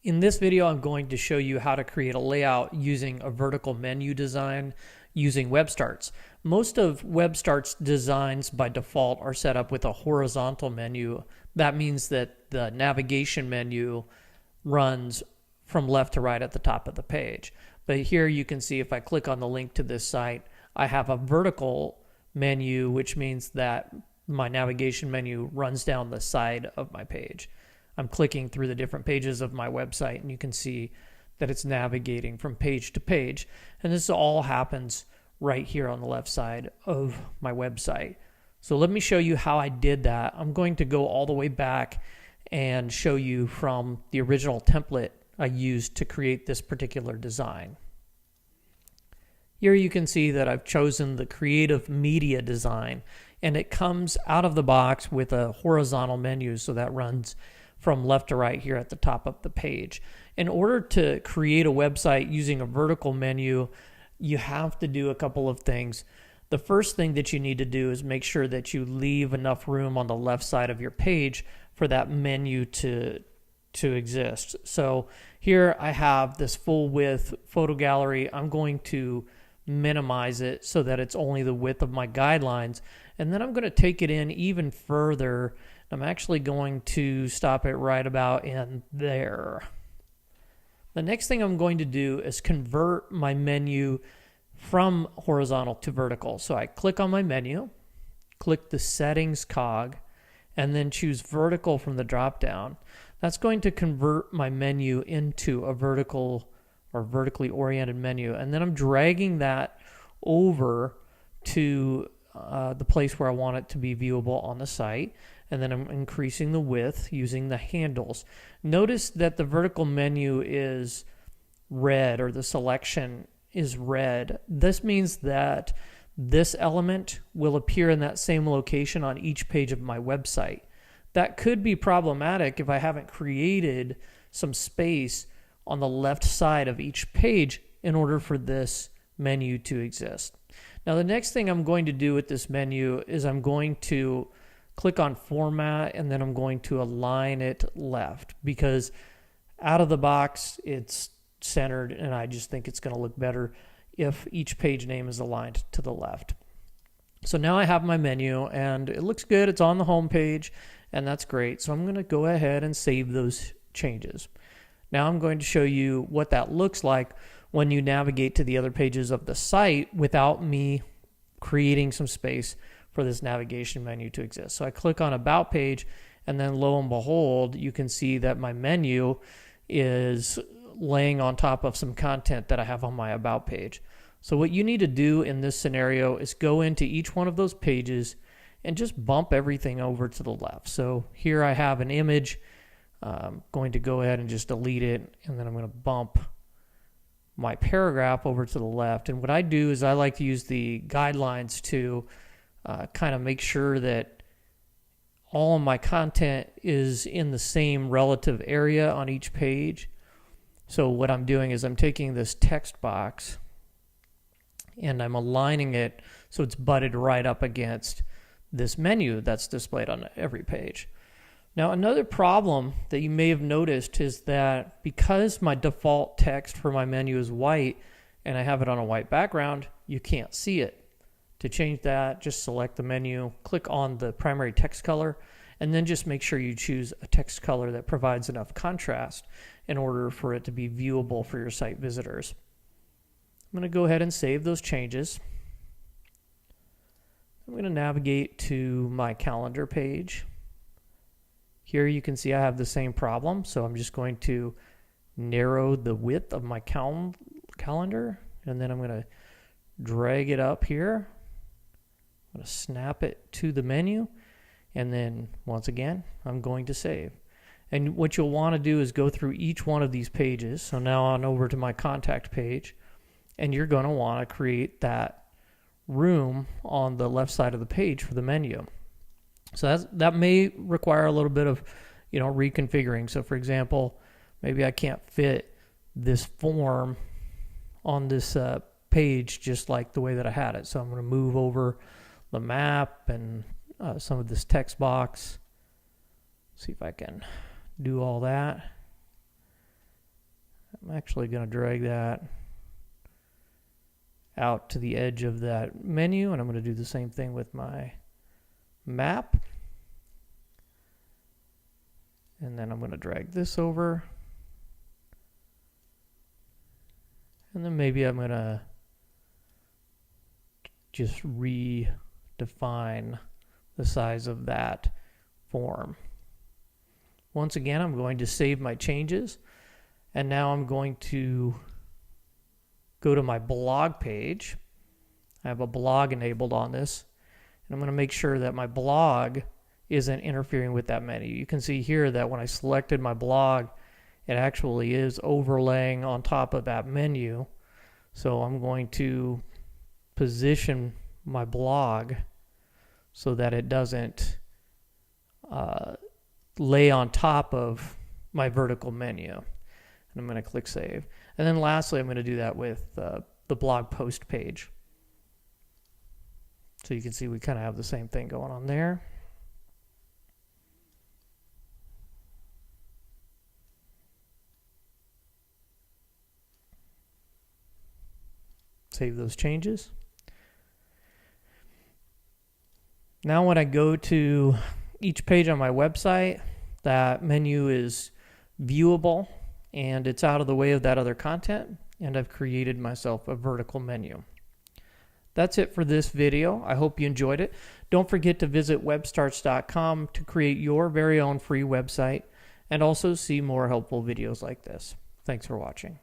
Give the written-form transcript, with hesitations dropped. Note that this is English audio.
In this video, I'm going to show you how to create a layout using a vertical menu design using WebStarts. Most of WebStarts designs by default are set up with a horizontal menu. That means that the navigation menu runs from left to right at the top of the page. But here you can see if I click on the link to this site, I have a vertical menu, which means that my navigation menu runs down the side of my page. I'm clicking through the different pages of my website, and you can see that it's navigating from page to page. And this all happens right here on the left side of my website. So let me show you how I did that. I'm going to go all the way back and show you from the original template I used to create this particular design. Here you can see that I've chosen the creative media design, and it comes out of the box with a horizontal menu, so that runs from left to right here at the top of the page. In order to create a website using a vertical menu, you have to do a couple of things. The first thing that you need to do is make sure that you leave enough room on the left side of your page for that menu to exist. So here I have this full width photo gallery. I'm going to minimize it so that it's only the width of my guidelines, and then I'm going to take it in even further. I'm actually going to stop it right about in there. The next thing I'm going to do is convert my menu from horizontal to vertical. So I click on my menu, click the settings cog, and then choose vertical from the drop down. That's going to convert my menu into a vertical or vertically oriented menu. And then I'm dragging that over to the place where I want it to be viewable on the site. And then I'm increasing the width using the handles. Notice that the vertical menu is red, or the selection is red. This means that this element will appear in that same location on each page of my website. That could be problematic if I haven't created some space on the left side of each page in order for this menu to exist. Now, the next thing I'm going to do with this menu is I'm going to click on format, and then I'm going to align it left, because out of the box it's centered, and I just think it's going to look better if each page name is aligned to the left. So now I have my menu and it looks good. It's on the home page, and that's great. So I'm going to go ahead and save those changes. Now I'm going to show you what that looks like when you navigate to the other pages of the site without me creating some space for this navigation menu to exist. So I click on About Page, and then lo and behold, you can see that my menu is laying on top of some content that I have on my About page. So what you need to do in this scenario is go into each one of those pages and just bump everything over to the left. So here I have an image. I'm going to go ahead and just delete it, and then I'm going to bump my paragraph over to the left. And what I do is I like to use the guidelines to kind of make sure that all of my content is in the same relative area on each page. So what I'm doing is I'm taking this text box and I'm aligning it so it's butted right up against this menu that's displayed on every page. Now, another problem that you may have noticed is that because my default text for my menu is white and I have it on a white background, you can't see it. To change that, just select the menu, click on the primary text color, and then just make sure you choose a text color that provides enough contrast in order for it to be viewable for your site visitors. I'm going to go ahead and save those changes. I'm going to navigate to my calendar page. Here you can see I have the same problem, so I'm just going to narrow the width of my calendar, and then I'm going to drag it up here. I'm going to snap it to the menu, and then once again I'm going to save. And what you'll want to do is go through each one of these pages. So now on over to my contact page, and you're going to want to create that room on the left side of the page for the menu. So that may require a little bit of reconfiguring. So for example, maybe I can't fit this form on this page just like the way that I had it. So I'm going to move over the map and some of this text box. See if I can do all that. actually going to drag that out to the edge of that menu, and I'm going to do the same thing with my map. And then I'm going to drag this over. And then maybe I'm going to just redefine the size of that form. Once again, I'm going to save my changes. And now I'm going to go to my blog page. I have a blog enabled on this. And I'm going to make sure that my blog isn't interfering with that menu. You can see here that when I selected my blog, it actually is overlaying on top of that menu. So I'm going to position my blog so that it doesn't lay on top of my vertical menu. And I'm going to click Save. And then lastly, I'm going to do that with the blog post page. So you can see we kind of have the same thing going on there. Save those changes. Now when I go to each page on my website, that menu is viewable and it's out of the way of that other content, and I've created myself a vertical menu. That's it for this video. I hope you enjoyed it. Don't forget to visit WebStarts.com to create your very own free website and also see more helpful videos like this. Thanks for watching.